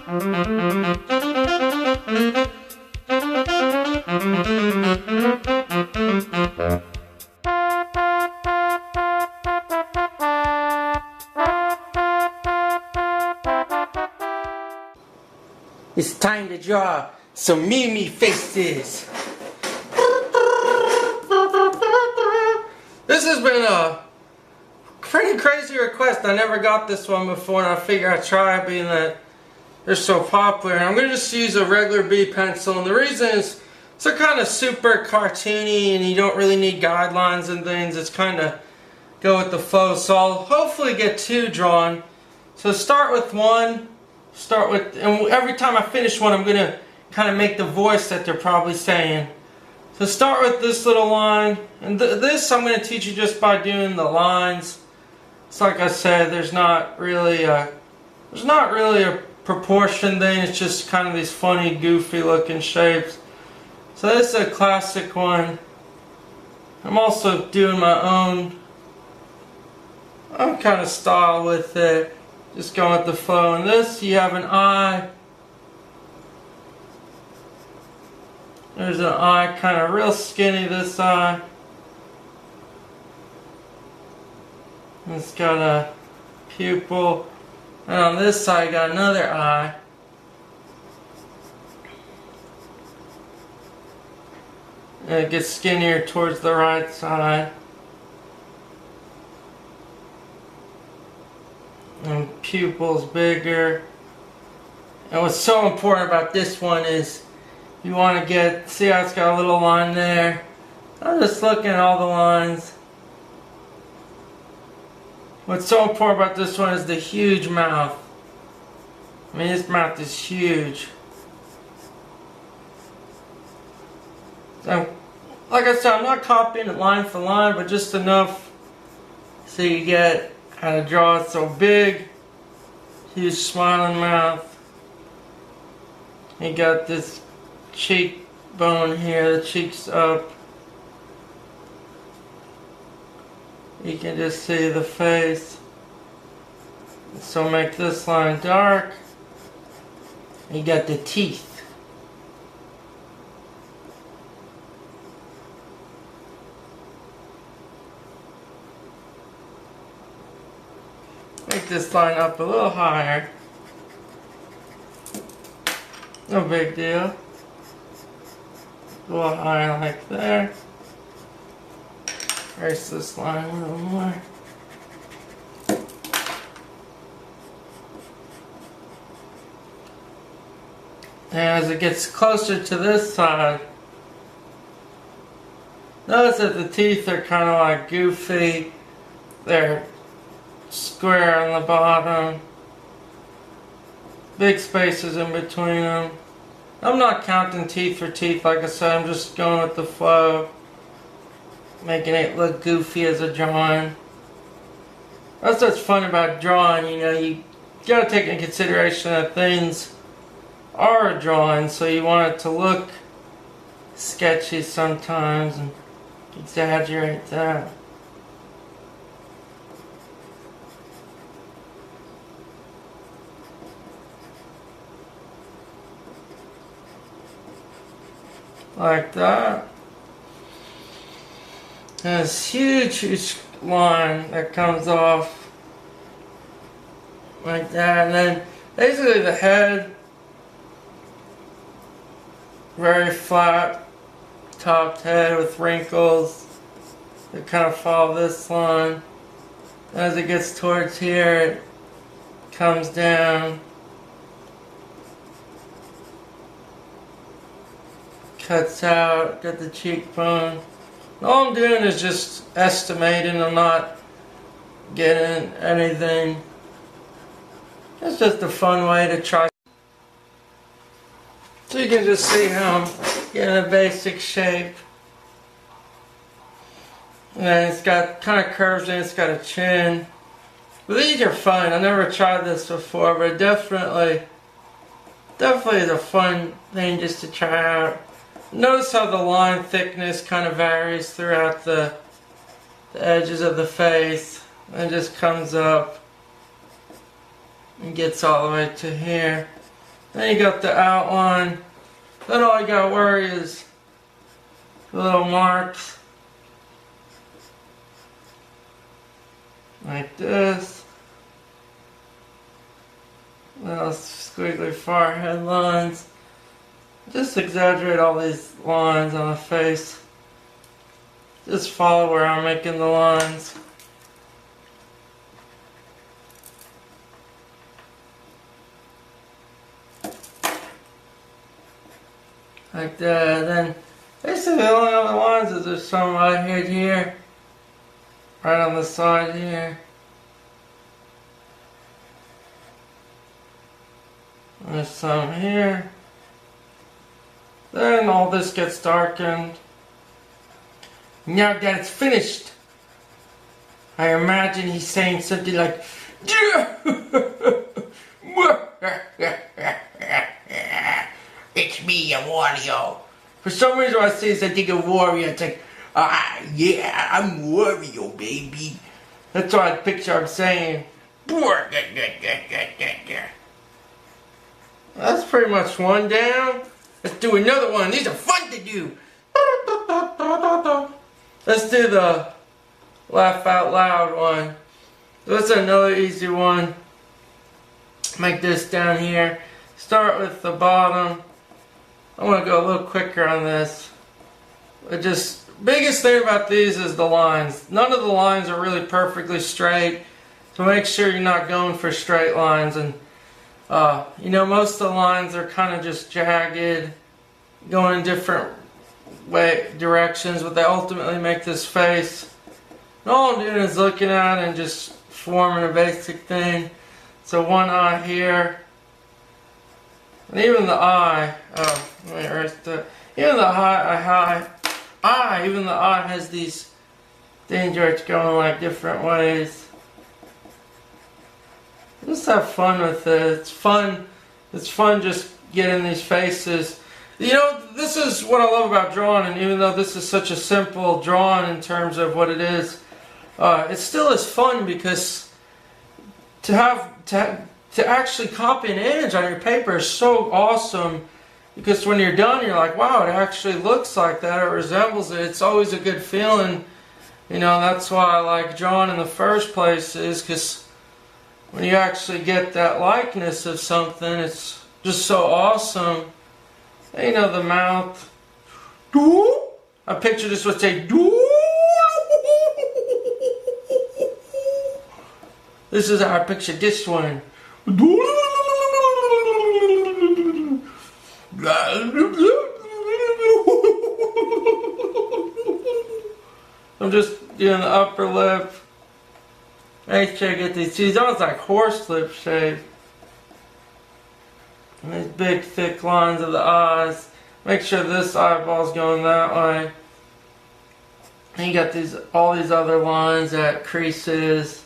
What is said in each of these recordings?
It's time to draw some Mimi faces. This has been a pretty crazy request. I never got this one before, and I figure I'd try it being that they're so popular. And I'm going to just use a regular B pencil, and the reason is they're kind of super cartoony and you don't really need guidelines and things. It's kind of go with the flow. So I'll hopefully get two drawn. So start with one. And every time I finish one, I'm going to kind of make the voice that they're probably saying. So start with this little line, and this I'm going to teach you just by doing the lines. It's like I said, there's not really a proportion thing. It's just kind of these funny, goofy looking shapes. So this is a classic one. I'm also doing my own kind of style with it. Just going with the flow. And this, you have an eye. There's an eye, kind of real skinny, this eye. It's got a pupil. And on this side, got another eye. And it gets skinnier towards the right side. And pupils bigger. And what's so important about this one is you want to get, see how it's got a little line there? I'm just looking at all the lines. What's so important about this one is the huge mouth. I mean, this mouth is huge. So, like I said, I'm not copying it line for line, but just enough so you get how to draw it so big. Huge smiling mouth. You got this cheekbone here, the cheek's up. You can just see the face. So make this line dark. You got the teeth. Make this line up a little higher. No big deal. A little higher like there. Erase this line a little more. And as it gets closer to this side, notice that the teeth are kind of like goofy. They're square on the bottom. Big spaces in between them. I'm not counting teeth for teeth, like I said, I'm just going with the flow. Making it look goofy as a drawing. That's what's fun about drawing, you know, you gotta take into consideration that things are a drawing, so you want it to look sketchy sometimes and exaggerate that. Like that. And this huge line that comes off like that, and then basically the head, very flat topped head with wrinkles that kind of follow this line. As it gets towards here, it comes down, cuts out, got the cheekbone. All I'm doing is just estimating. I'm not getting anything. It's just a fun way to try. So you can just see how I'm getting a basic shape. And then it's got kind of curves in it. It's got a chin. But these are fun. I never tried this before, but definitely is a fun thing just to try out. Notice how the line thickness kind of varies throughout the edges of the face. And just comes up and gets all the way to here. Then you got the outline. Then all you gotta worry is the little marks. Like this. Little squiggly forehead lines. Just exaggerate all these lines on the face. Just follow where I'm making the lines. Like that. Then basically the only other lines is there's some right here. Right on the side here. There's some here. Then all this gets darkened. Now that it's finished, I imagine he's saying something like, "It's me, I'm Wario." For some reason when I say this, I think of Wario. It's like, yeah, I'm Wario, baby. That's what I picture him saying. That's pretty much one down. Let's do another one. These are fun to do. Let's do the laugh out loud one. That's another easy one. Make this down here. Start with the bottom. I'm going to go a little quicker on this. Biggest thing about these is the lines. None of the lines are really perfectly straight. So make sure you're not going for straight lines. And you know, most of the lines are kind of just jagged, going in different directions, but they ultimately make this face. And all I'm doing is looking at it and just forming a basic thing. So one eye here, and even the eye. Oh, let me erase that. Even the even the eye has these things where it's going like different ways. Just have fun with it. It's fun. It's fun just getting these faces. You know, this is what I love about drawing, and even though this is such a simple drawing in terms of what it is, it still is fun because to actually copy an image on your paper is so awesome. Because when you're done, you're like, wow, it actually looks like that. It resembles it. It's always a good feeling. You know, that's why I like drawing in the first place, is because when you actually get that likeness of something, it's just so awesome. And, you know, the mouth. I picture this would say, this is how I picture this one. I'm just doing the upper lip. Make sure I get these almost like horse lip shape. And these big thick lines of the eyes. Make sure this eyeball's going that way. And you got all these other lines at creases.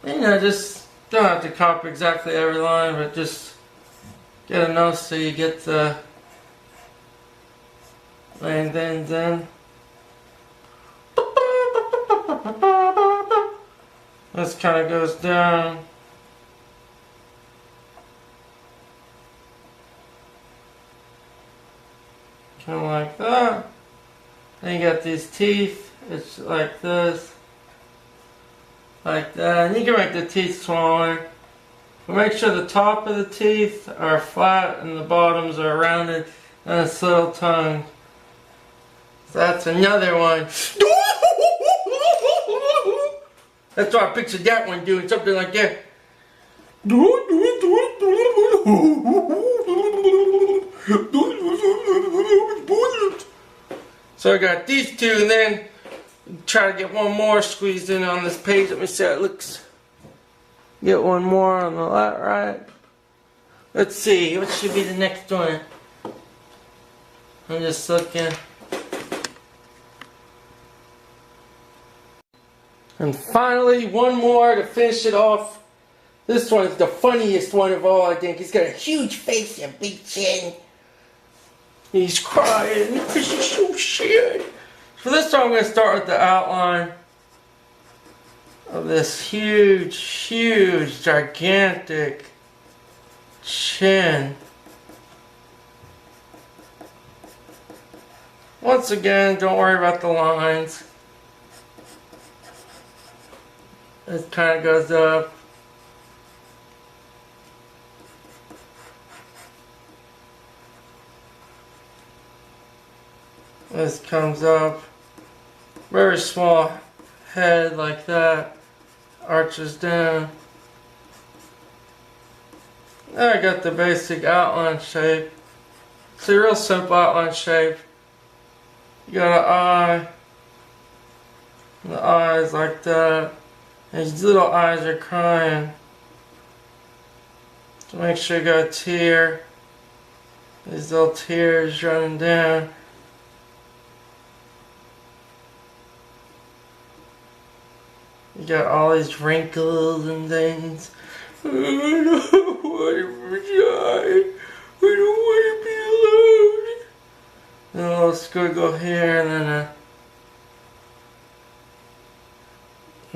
And, you know, just don't have to copy exactly every line, but just get enough so you get the main things in. This kind of goes down. Kind of like that. Then you got these teeth. It's like this. Like that. And you can make the teeth smaller. But make sure the top of the teeth are flat and the bottoms are rounded. And this little tongue. So that's another one. That's why I pictured that one doing something like that. So I got these two, and then try to get one more squeezed in on this page. Let me see how it looks. Get one more on the left, right. Let's see, what should be the next one? I'm just looking. And finally, one more to finish it off. This one's the funniest one of all, I think. He's got a huge face and big chin. He's crying because he's so sad. For this one, I'm going to start with the outline of this huge, gigantic chin. Once again, don't worry about the lines. It kind of goes up. This comes up. Very small head like that. Arches down. There I got the basic outline shape. It's a real simple outline shape. You got an eye. And the eyes like that. And these little eyes are crying. So make sure you got a tear. These little tears running down. You got all these wrinkles and things. I don't want to die. I don't want to be alone. And a little squiggle here, and then a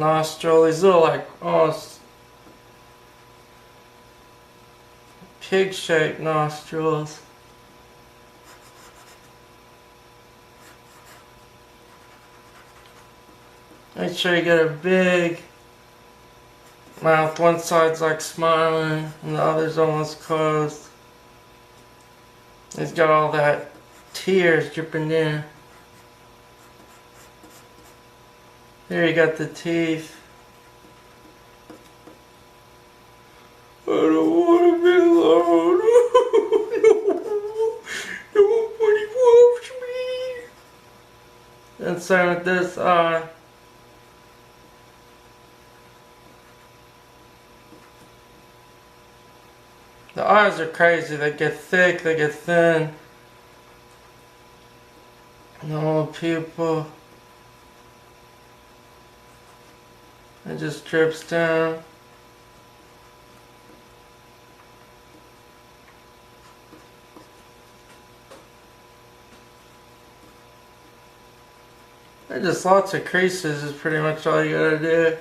nostril. These little, like, almost pig-shaped nostrils. Make sure you get a big mouth. One side's like smiling and the other's almost closed. He's got all that tears dripping down. Here you got the teeth. I don't want to be alone. Nobody loves me. And same with this eye. The eyes are crazy. They get thick, they get thin. Normal pupil. It just drips down. There's just lots of creases is pretty much all you gotta do.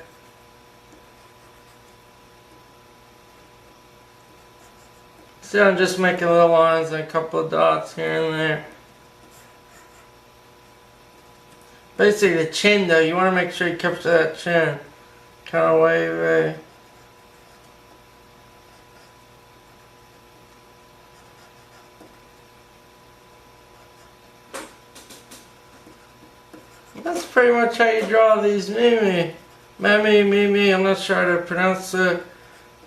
See, I'm just making little lines and a couple of dots here and there. Basically the chin though, you want to make sure you capture that chin. Kind of wavy. That's pretty much how you draw these Mimi. Mimi, I'm not sure how to pronounce it.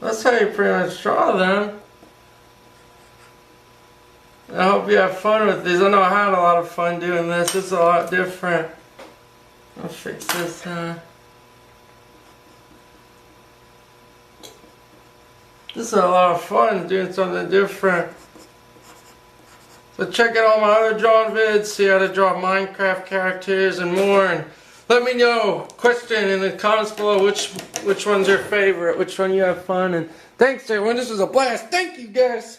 That's how you pretty much draw them. I hope you have fun with these. I know I had a lot of fun doing this. It's a lot different. I'll fix this, This is a lot of fun doing something different. So check out all my other drawing vids, see how to draw Minecraft characters and more. And let me know, question in the comments below, which one's your favorite, which one you have fun. And thanks everyone, this was a blast. Thank you guys.